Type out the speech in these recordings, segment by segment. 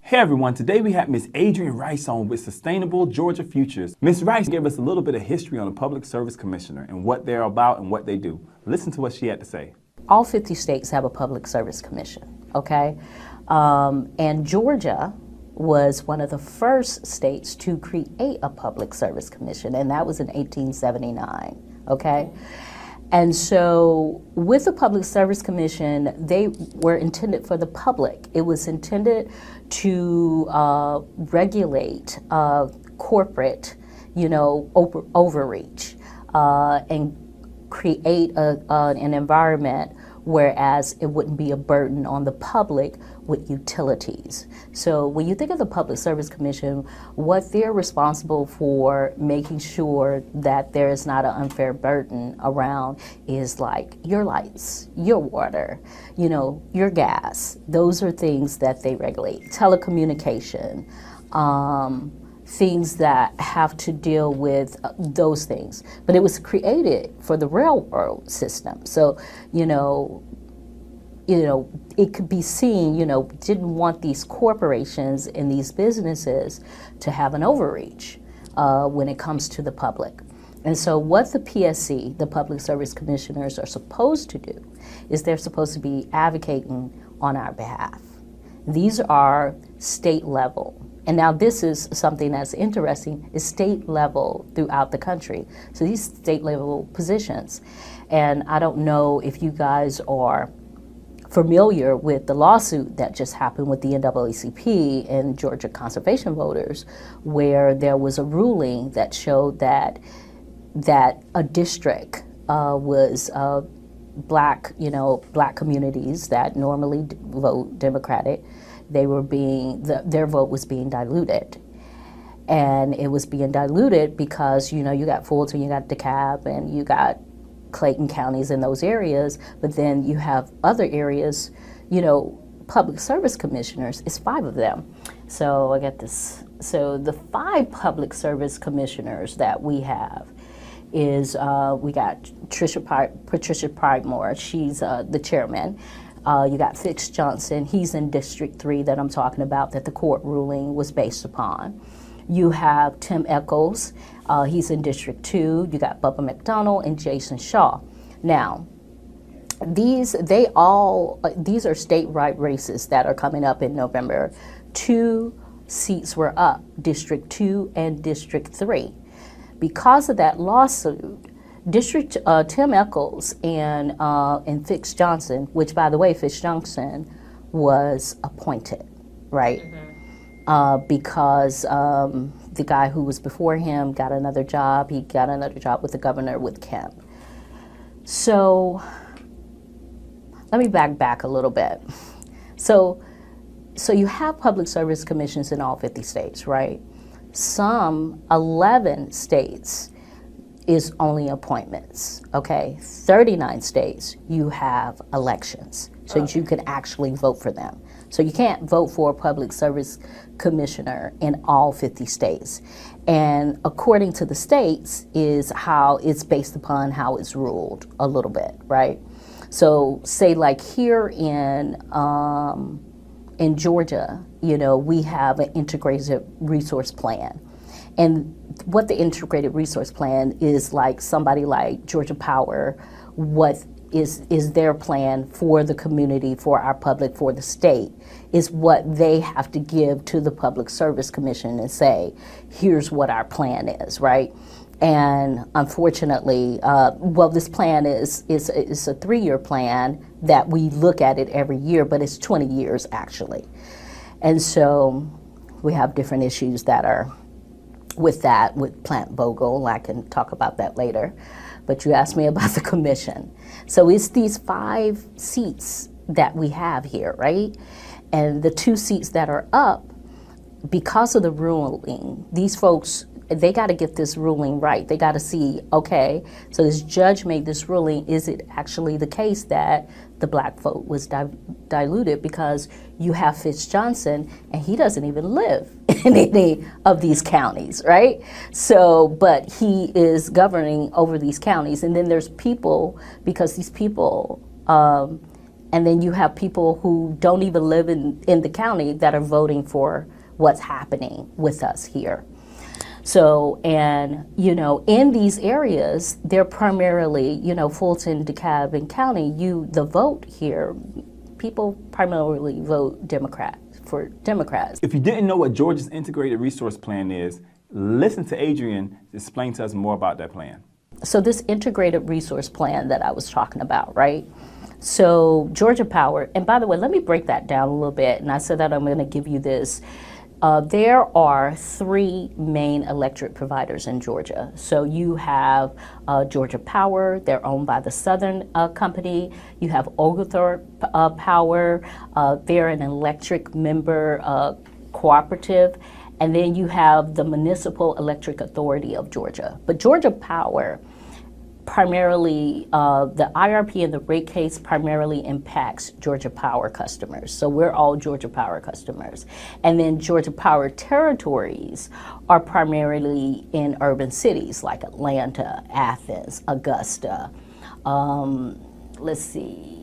Hey everyone, today we have Miss Adrienne Rice on with Sustainable Georgia Futures. Miss Rice gave us a little bit of history on the Public Service Commissioner and what they're about and what they do. Listen to what she had to say. All 50 states have a Public Service Commission, okay? And Georgia was one of the first states to create a Public Service Commission, and that was in 1879, okay? And so with the Public Service Commission, they were intended for the public. It was intended to regulate corporate, overreach and create an environment whereas it wouldn't be a burden on the public with utilities. So when you think of the Public Service Commission, what they're responsible for making sure that there is not an unfair burden around is like your lights, your water, your gas. Those are things that they regulate. Telecommunication, things that have to deal with those things. But it was created for the railroad system. So, it could be seen, didn't want these corporations and these businesses to have an overreach when it comes to the public. And so what the PSC, the Public Service Commissioners, are supposed to do is they're supposed to be advocating on our behalf. These are state level. And now this is something that's interesting, is state level throughout the country. So these state level positions. And I don't know if you guys are familiar with the lawsuit that just happened with the NAACP and Georgia conservation voters, where there was a ruling that showed that a district was black communities that normally vote Democratic. Their vote was being diluted. And it was being diluted because, you got Fulton, you got DeKalb, and you got Clayton counties in those areas, but then you have other areas, Public Service Commissioners, it's 5 of them. So I got this. So the 5 Public Service Commissioners that we have is, we got Patricia Pridemore, she's the chairman. You got Fitz Johnson, he's in District 3 that I'm talking about, that the court ruling was based upon. You have Tim Echols, he's in District 2. You got Bubba McDonald and Jason Shaw. Now, these are statewide races that are coming up in November. 2 seats were up, District 2 and District 3. Because of that lawsuit, Tim Echols and Fitz Johnson, which by the way, Fitz Johnson was appointed, right? Mm-hmm. Because the guy who was before him got another job. He got another job with the governor with Kemp. So let me back a little bit. So you have public service commissions in all 50 states, right? Some 11 states is only appointments, okay? 39 states, you have elections, so you can actually vote for them. So you can't vote for a public service commissioner in all 50 states. And according to the states is how it's based upon how it's ruled a little bit, right? So say like here in Georgia, we have an integrated resource plan. And what the integrated resource plan is, like somebody like Georgia Power, what is their plan for the community, for our public, for the state, is what they have to give to the Public Service Commission and say, here's what our plan is, right? And unfortunately, this plan is a 3-year plan that we look at it every year, but it's 20 years actually. And so we have different issues that are with that, with Plant Vogel. I can talk about that later. But you asked me about the commission. So it's these 5 seats that we have here, right? And the 2 seats that are up, because of the ruling, these folks, they got to get this ruling right. They got to see, okay, so this judge made this ruling. Is it actually the case that the black vote was diluted? Because you have Fitz Johnson, and he doesn't even live in any of these counties, right? So, but he is governing over these counties. And then there's people, because these people And then you have people who don't even live in the county that are voting for what's happening with us here. So, and, you know, in these areas, they're primarily, you know, Fulton, DeKalb, and County, the vote here, people primarily vote for Democrats. If you didn't know what Georgia's Integrated Resource Plan is, listen to Adrienne explain to us more about that plan. So this integrated resource plan that I was talking about, right? So Georgia Power, and by the way, let me break that down a little bit, and I said that I'm going to give you this. There are 3 main electric providers in Georgia. So you have Georgia Power, they're owned by the Southern Company. You have Oglethorpe Power, they're an electric member cooperative. And then you have the Municipal Electric Authority of Georgia. But Georgia Power, primarily, the IRP and the rate case primarily impacts Georgia Power customers. So we're all Georgia Power customers. And then Georgia Power territories are primarily in urban cities like Atlanta, Athens, Augusta,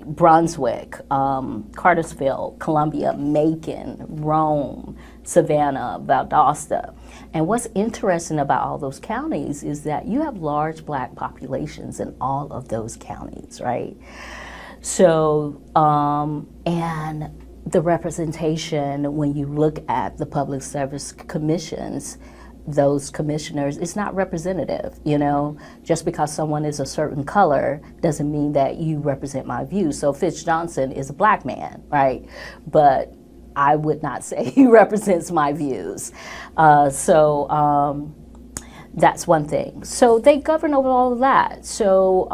Brunswick, Cartersville, Columbia, Macon, Rome, Savannah, Valdosta. And what's interesting about all those counties is that you have large Black populations in all of those counties, right? So, and the representation, when you look at the public service commissions, those commissioners, it's not representative, you know? Just because someone is a certain color doesn't mean that you represent my views. So Fitz Johnson is a Black man, right? But I would not say he represents my views. That's one thing. So they govern over all of that. So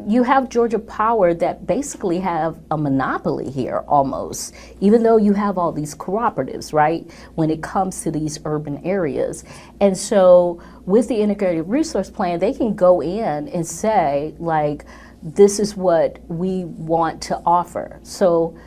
you have Georgia Power that basically have a monopoly here almost, even though you have all these cooperatives, right, when it comes to these urban areas. And so with the Integrated Resource Plan, they can go in and say, like, this is what we want to offer. So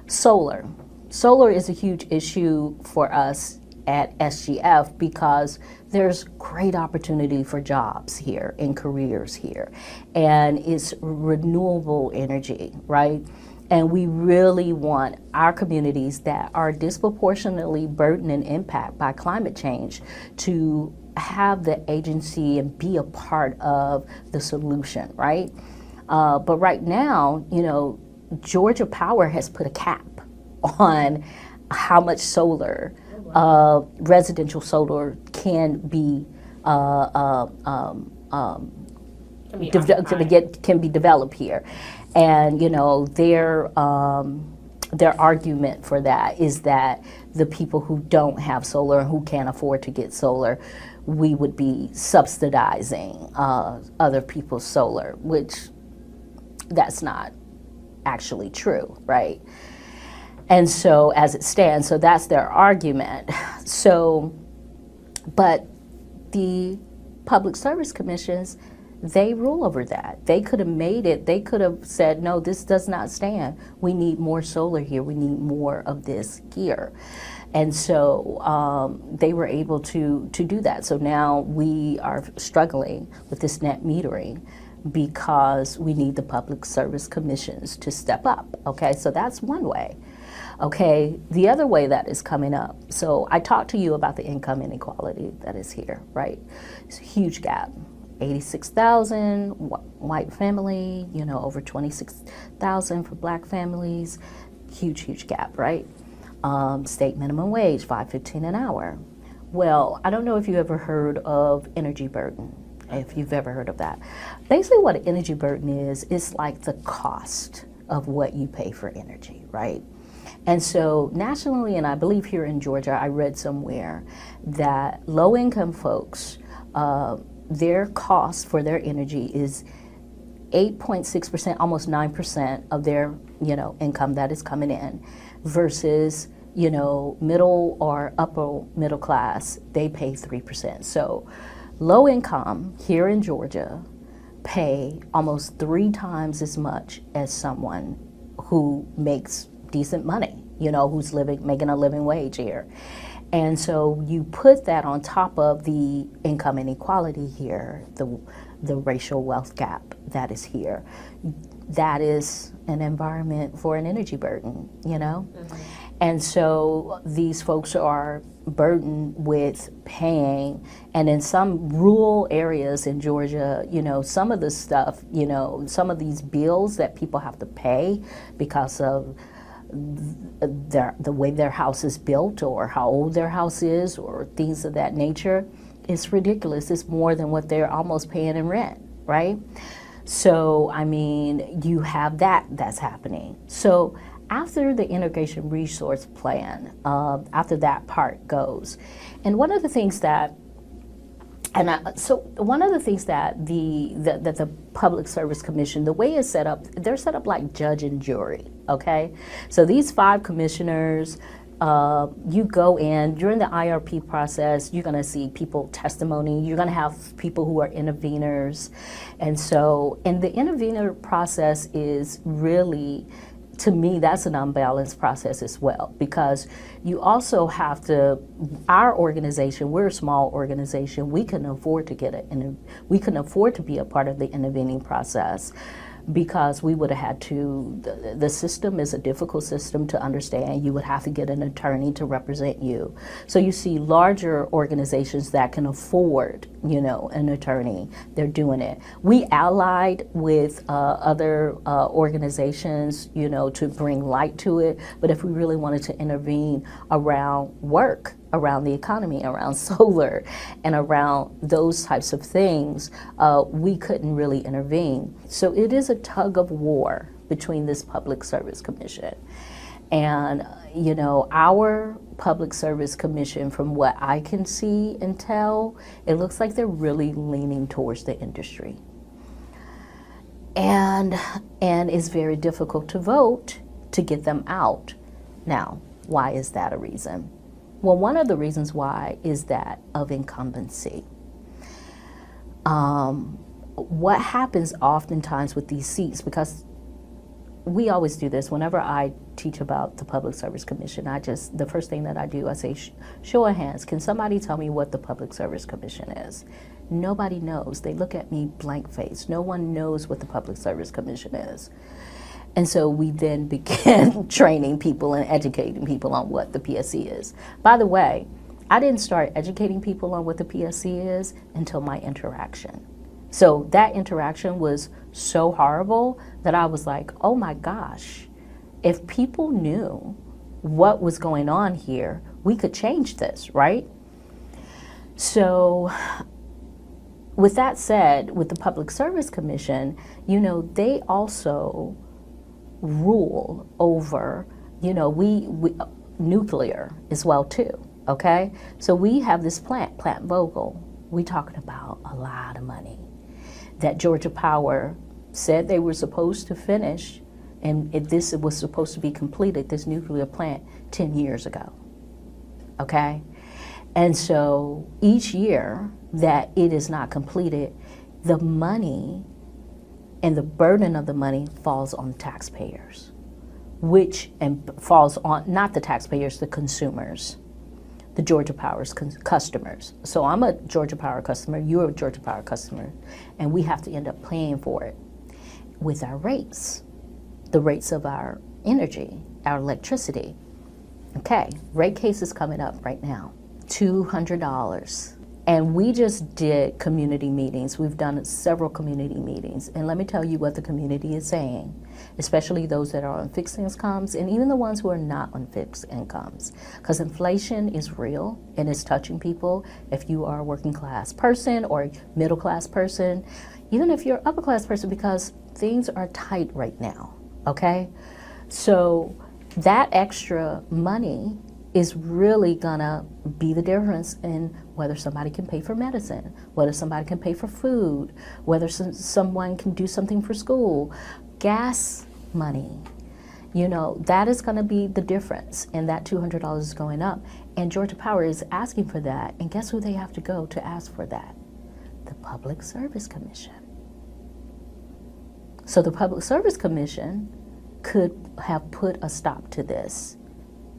solar. Solar is a huge issue for us at SGF because there's great opportunity for jobs here and careers here. And it's renewable energy, right? And we really want our communities that are disproportionately burdened and impacted by climate change to have the agency and be a part of the solution, right? But right now, you know, Georgia Power has put a cap on how much solar, residential solar can be developed here. And you know, their argument for that is that the people who don't have solar and who can't afford to get solar, we would be subsidizing other people's solar, which that's not actually true, right? And so as it stands, so that's their argument. So, but the public service commissions, they rule over that. They could have made it, they could have said, no, this does not stand. We need more solar here. We need more of this here. And so they were able to do that. So now we are struggling with this net metering because we need the public service commissions to step up. Okay, so that's one way. Okay, the other way that is coming up, so I talked to you about the income inequality that is here, right? It's a huge gap. 86,000 white family, you know, over 26,000 for Black families. Huge gap, right? State minimum wage, $5.15 an hour. Well, I don't know if you ever heard of energy burden, if you've ever heard of that. Basically what an energy burden is, it's like the cost of what you pay for energy, right? And so nationally, and I believe here in Georgia, I read somewhere that low-income folks, their cost for their energy is 8.6%, almost 9% of their, you know, income that is coming in, versus, you know, middle or upper middle class, they pay 3%. So low income here in Georgia pay almost 3 times as much as someone who makes decent money, you know, who's making a living wage here. And so you put that on top of the income inequality here, the racial wealth gap that is here. that is an environment for an energy burden, you know? And so these folks are burdened with paying, and in some rural areas in Georgia, you know, some of the stuff, you know, some of these bills that people have to pay because of the way their house is built or how old their house is or things of that nature, it's ridiculous. It's more than what they're almost paying in rent, right? So, I mean, you have that's happening. So after the integration resource plan, after that part goes, and one of the things that the Public Service Commission, the way it's set up, they're set up like judge and jury, okay? So these 5 commissioners, you go in during the IRP process, you're gonna see people testimony, you're gonna have people who are interveners. And the intervener process is really, to me, that's an unbalanced process as well, because you also have to, our organization, we're a small organization, we can afford to we can afford to be a part of the intervening process, because we would have had to, the system is a difficult system to understand. You would have to get an attorney to represent you. So you see larger organizations that can afford, you know, an attorney, they're doing it. We allied with other organizations, you know, to bring light to it, but if we really wanted to intervene around work, around the economy, around solar, and around those types of things, we couldn't really intervene. So it is a tug of war between this Public Service Commission. And, you know, our Public Service Commission, from what I can see and tell, it looks like they're really leaning towards the industry. And it's very difficult to vote to get them out. Now, why is that a reason? Well, one of the reasons why is that of incumbency. What happens oftentimes with these seats, because we always do this, whenever I teach about the Public Service Commission, the first thing that I do, I say, show of hands, can somebody tell me what the Public Service Commission is? Nobody knows. They look at me blank faced. No one knows what the Public Service Commission is. And so we then began training people and educating people on what the PSC is. By the way, I didn't start educating people on what the PSC is until my interaction. So that interaction was so horrible that I was like, oh my gosh, if people knew what was going on here, we could change this, right? So with that said, with the Public Service Commission, you know, they also rule over, you know, we nuclear as well too, okay? So we have this plant Vogtle. We talking about a lot of money that Georgia Power said they were supposed to finish, and this was supposed to be completed, this nuclear plant, 10 years ago, okay? And so each year that it is not completed, the money and the burden of the money falls on taxpayers, and falls on, not the taxpayers, the consumers, the Georgia Power's customers. So I'm a Georgia Power customer, you're a Georgia Power customer, and we have to end up paying for it with our rates, the rates of our energy, our electricity. Okay, rate case is coming up right now, $200. And we just did community meetings. We've done several community meetings. And let me tell you what the community is saying, especially those that are on fixed incomes and even the ones who are not on fixed incomes. Because inflation is real and it's touching people. If you are a working class person or middle class person, even if you're upper class person, because things are tight right now, okay? So that extra money is really gonna be the difference in whether somebody can pay for medicine, whether somebody can pay for food, whether someone can do something for school, gas money. You know, that is gonna be the difference, and that $200 is going up. And Georgia Power is asking for that, and guess who they have to go to ask for that? The Public Service Commission. So the Public Service Commission could have put a stop to this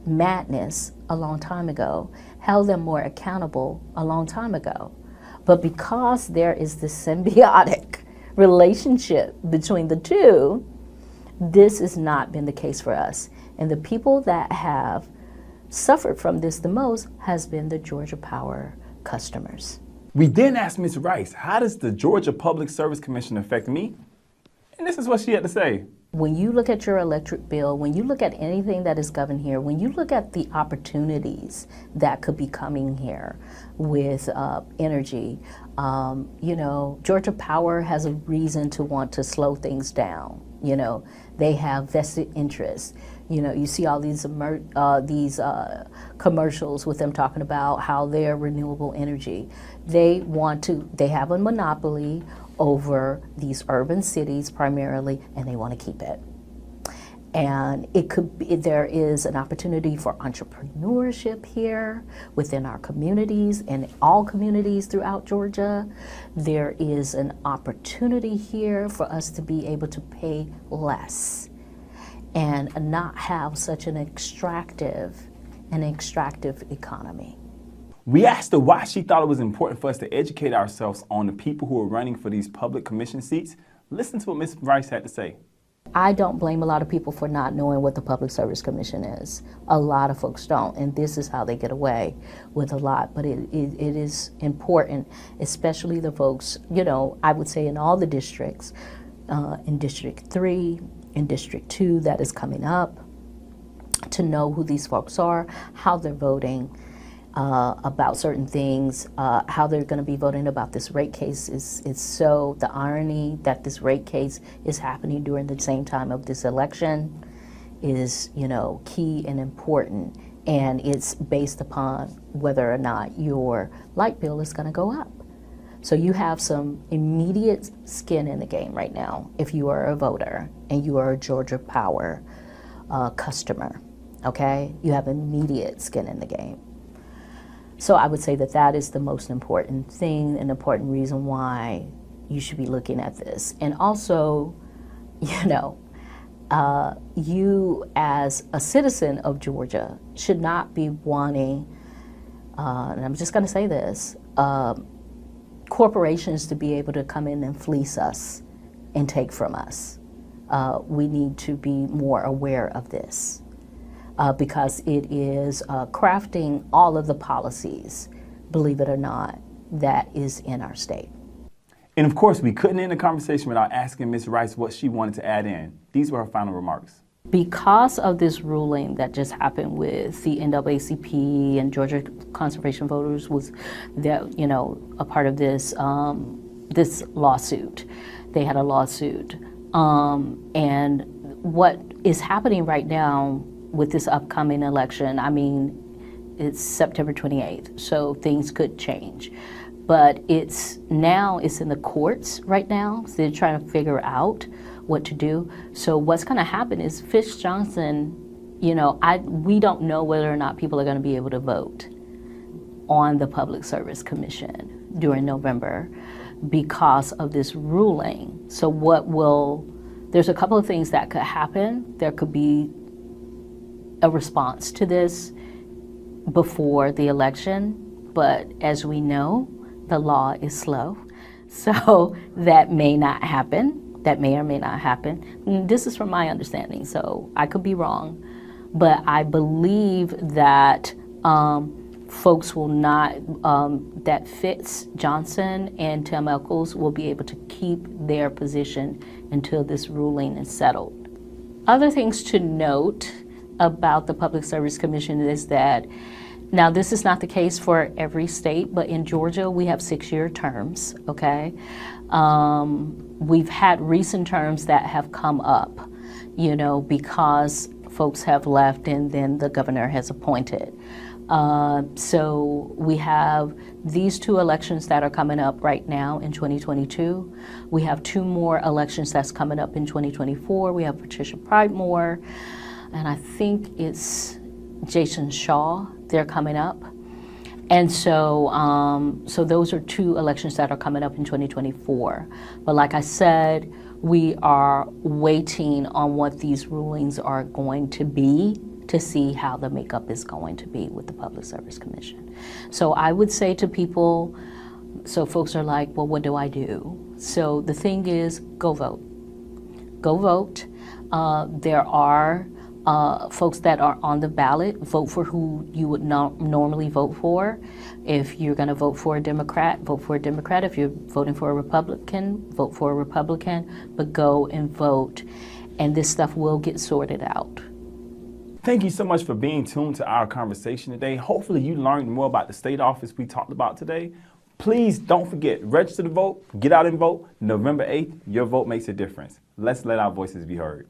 madness a long time ago, held them more accountable a long time ago. But because there is this symbiotic relationship between the two, This has not been the case for us. And the people that have suffered from this the most has been the Georgia Power customers. We then asked Ms. Rice, how does the Georgia Public Service Commission affect me? And this is what she had to say. When you look at your electric bill, when you look at anything that is governed here, when you look at the opportunities that could be coming here with energy, Georgia Power has a reason to want to slow things down. They have vested interests. You see all these commercials with them talking about how they're renewable energy. They have a monopoly over these urban cities primarily, and they want to keep it. And there is an opportunity for entrepreneurship here within our communities and all communities throughout Georgia. There is an opportunity here for us to be able to pay less and not have such an extractive economy. We asked her why she thought it was important for us to educate ourselves on the people who are running for these public commission seats. Listen to what Ms. Rice had to say. I don't blame a lot of people for not knowing what the Public Service Commission is. A lot of folks don't, and this is how they get away with a lot. But it is important, especially the folks, I would say in all the districts, in District 3, in District 2 that is coming up, to know who these folks are, how they're voting about certain things, how they're going to be voting about this rate case. Is so the irony that this rate case is happening during the same time of this election is key and important, and it's based upon whether or not your light bill is going to go up. So you have some immediate skin in the game right now if you are a voter and you are a Georgia Power customer. Okay, you have immediate skin in the game. So I would say that is the most important thing, an important reason why you should be looking at this. And also, you as a citizen of Georgia should not be wanting, and I'm just going to say this, corporations to be able to come in and fleece us and take from us. We need to be more aware of this. Because it is crafting all of the policies, believe it or not, that is in our state. And of course, we couldn't end the conversation without asking Ms. Rice what she wanted to add in. These were her final remarks. Because of this ruling that just happened with the NAACP and Georgia Conservation Voters was a part of this this lawsuit. They had a lawsuit. And what is happening right now with this upcoming election, it's September 28th, so things could change. But it's in the courts right now, so they're trying to figure out what to do. So what's gonna happen is Fish Johnson, we don't know whether or not people are gonna be able to vote on the Public Service Commission during November because of this ruling. So there's a couple of things that could happen. There could be a response to this before the election, but as we know, the law is slow, so that may not happen. That may or may not happen. This is from my understanding, so I could be wrong, but I believe that folks will not, that Fitz Johnson and Tim Echols will be able to keep their position until this ruling is settled. Other things to note about the Public Service Commission is that, now this is not the case for every state, but in Georgia we have 6-year terms, okay? We've had recent terms that have come up, because folks have left and then the governor has appointed. So we have these 2 elections that are coming up right now in 2022. We have 2 more elections that's coming up in 2024. We have Patricia Pridemore, and I think it's Jason Shaw, they're coming up. And so those are 2 elections that are coming up in 2024. But like I said, we are waiting on what these rulings are going to be to see how the makeup is going to be with the Public Service Commission. So I would say to people, so folks are like, well, what do I do? So the thing is, go vote. Go vote. There are folks that are on the ballot. Vote for who you would not normally vote for. If you're going to vote for a Democrat, vote for a Democrat. If you're voting for a Republican, vote for a Republican, but go and vote. And this stuff will get sorted out. Thank you so much for being tuned to our conversation today. Hopefully you learned more about the state office we talked about today. Please don't forget, register to vote, get out and vote. November 8th, your vote makes a difference. Let's let our voices be heard.